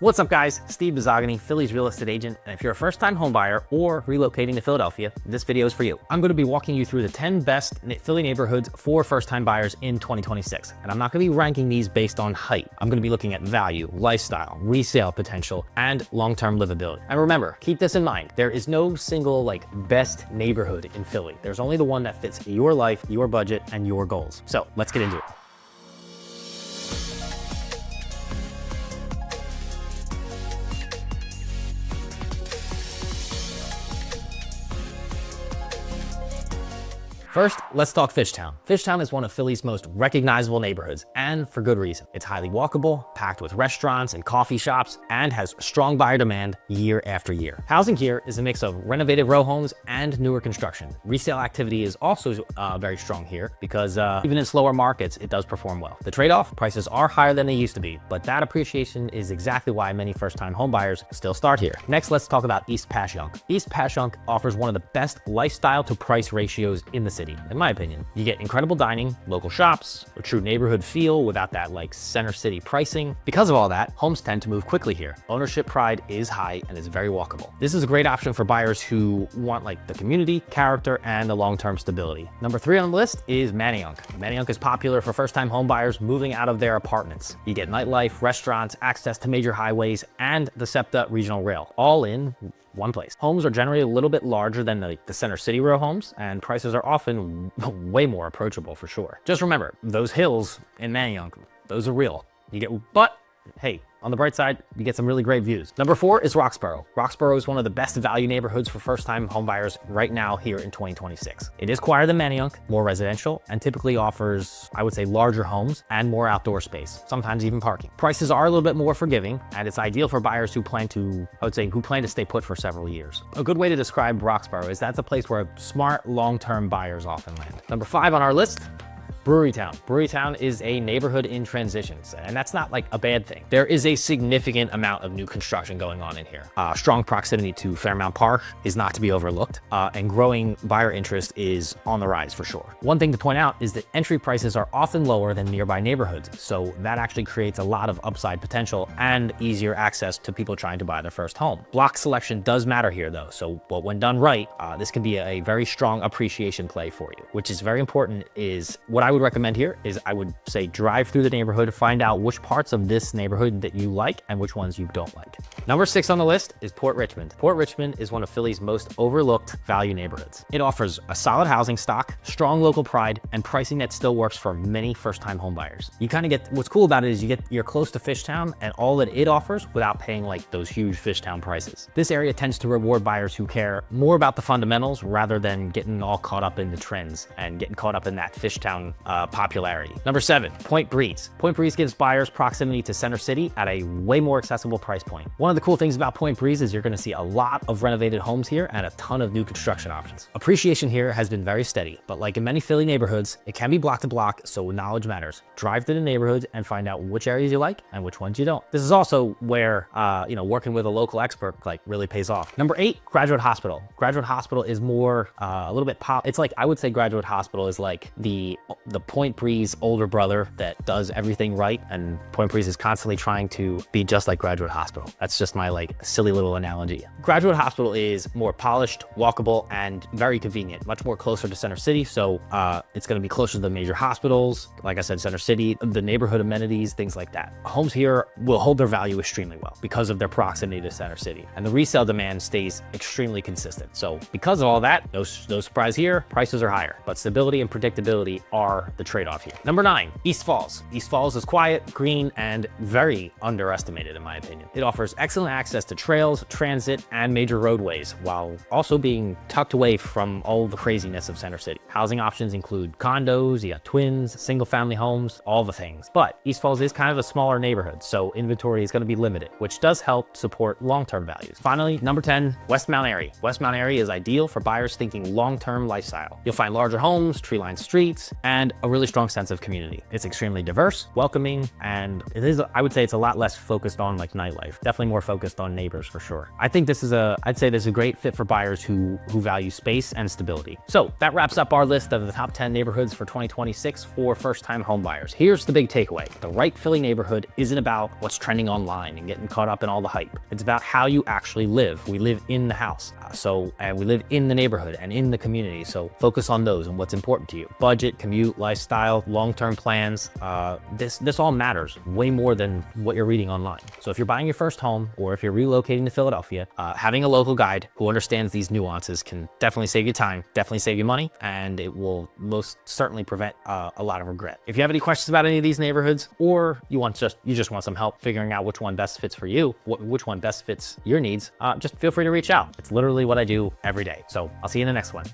What's up guys, Steve Bizzogany, Philly's real estate agent, and if you're a first-time homebuyer or relocating to Philadelphia, this video is for you. I'm going to be walking you through the 10 best Philly neighborhoods for first-time buyers in 2026, and I'm not going to be ranking these based on height. I'm going to be looking at value, lifestyle, resale potential, and long-term livability. And remember, keep this in mind, there is no single best neighborhood in Philly. There's only the one that fits your life, your budget, and your goals. So let's get into it. First, let's talk Fishtown. Fishtown is one of Philly's most recognizable neighborhoods, and for good reason. It's highly walkable, packed with restaurants and coffee shops, and has strong buyer demand year after year. Housing here is a mix of renovated row homes and newer construction. Resale activity is also very strong here because even in slower markets, it does perform well. The trade-off, prices are higher than they used to be, but that appreciation is exactly why many first-time homebuyers still start here. Next, let's talk about East Passyunk. East Passyunk offers one of the best lifestyle to price ratios in the city. In my opinion, you get incredible dining, local shops, a true neighborhood feel without that center city pricing. Because of all that, homes tend to move quickly here. Ownership pride is high and is very walkable. This is a great option for buyers who want the community, character, and the long-term stability. Number 3 on the list is Manayunk. Manayunk is popular for first-time home buyers moving out of their apartments. You get nightlife, restaurants, access to major highways, and the SEPTA regional rail, all in one place. Homes are generally a little bit larger than the center city row homes, and prices are often way more approachable for sure. Just remember, those hills in Manayunk, those are real. But hey, on the bright side, you get some really great views. Number 4 is Roxborough. Roxborough is one of the best value neighborhoods for first-time homebuyers right now here in 2026. It is quieter than Manayunk, more residential, and typically offers, I would say, larger homes and more outdoor space, sometimes even parking. Prices are a little bit more forgiving, and it's ideal for buyers who plan to stay put for several years. A good way to describe Roxborough is that's a place where smart, long-term buyers often land. Number 5 on our list, Brewerytown. Brewerytown is a neighborhood in transitions, and that's not a bad thing. There is a significant amount of new construction going on in here. Strong proximity to Fairmount Park is not to be overlooked, and growing buyer interest is on the rise for sure. One thing to point out is that entry prices are often lower than nearby neighborhoods, so that actually creates a lot of upside potential and easier access to people trying to buy their first home. Block selection does matter here though, but when done right, this can be a very strong appreciation play for you. Which is very important is what I would recommend here is I would say drive through the neighborhood, find out which parts of this neighborhood that you like and which ones you don't like. Number 6 on the list is Port Richmond. Port Richmond is one of Philly's most overlooked value neighborhoods. It offers a solid housing stock, strong local pride, and pricing that still works for many first-time home buyers. You kind of get, what's cool about it is you're close to Fishtown and all that it offers without paying those huge Fishtown prices. This area tends to reward buyers who care more about the fundamentals rather than getting all caught up in the trends and getting caught up in that Fishtown popularity. Number 7, Point Breeze. Point Breeze gives buyers proximity to Center City at a way more accessible price point. One of the cool things about Point Breeze is you're going to see a lot of renovated homes here and a ton of new construction options. Appreciation here has been very steady, but like in many Philly neighborhoods, it can be block to block, so knowledge matters. Drive to the neighborhoods and find out which areas you like and which ones you don't. This is also where working with a local expert really pays off. Number 8, Graduate Hospital. Graduate Hospital is more a little bit it's I would say Graduate Hospital is the Point Breeze older brother that does everything right, and Point Breeze is constantly trying to be just like Graduate Hospital. That's just my silly little analogy. Graduate Hospital is more polished, walkable, and very convenient, much more closer to Center City, so it's going to be closer to the major hospitals, like I said, Center City, the neighborhood amenities, things like that. Homes here will hold their value extremely well because of their proximity to Center City, and the resale demand stays extremely consistent. So because of all that, no surprise here, prices are higher, but stability and predictability are the trade-off here. Number 9, East Falls. East Falls is quiet, green, and very underestimated in my opinion. It offers excellent access to trails, transit, and major roadways, while also being tucked away from all the craziness of Center City. Housing options include condos, you got twins, single-family homes, all the things. But East Falls is kind of a smaller neighborhood, so inventory is going to be limited, which does help support long-term values. Finally, number 10, West Mount Airy. West Mount Airy is ideal for buyers thinking long-term lifestyle. You'll find larger homes, tree-lined streets, and a really strong sense of community. It's extremely diverse, welcoming, and I would say it's a lot less focused on nightlife. Definitely more focused on neighbors for sure. I think I'd say this is a great fit for buyers who value space and stability. So that wraps up our list of the top 10 neighborhoods for 2026 for first-time home buyers. Here's the big takeaway. The right Philly neighborhood isn't about what's trending online and getting caught up in all the hype. It's about how you actually live. We live in the house. And we live in the neighborhood and in the community. So focus on those and what's important to you. Budget, commute, lifestyle, long-term plans. This all matters way more than what you're reading online. So if you're buying your first home or if you're relocating to Philadelphia, having a local guide who understands these nuances can definitely save you time, definitely save you money, and it will most certainly prevent a lot of regret. If you have any questions about any of these neighborhoods, or you just want some help figuring out which one best fits for you, which one best fits your needs, just feel free to reach out. It's literally what I do every day. So I'll see you in the next one.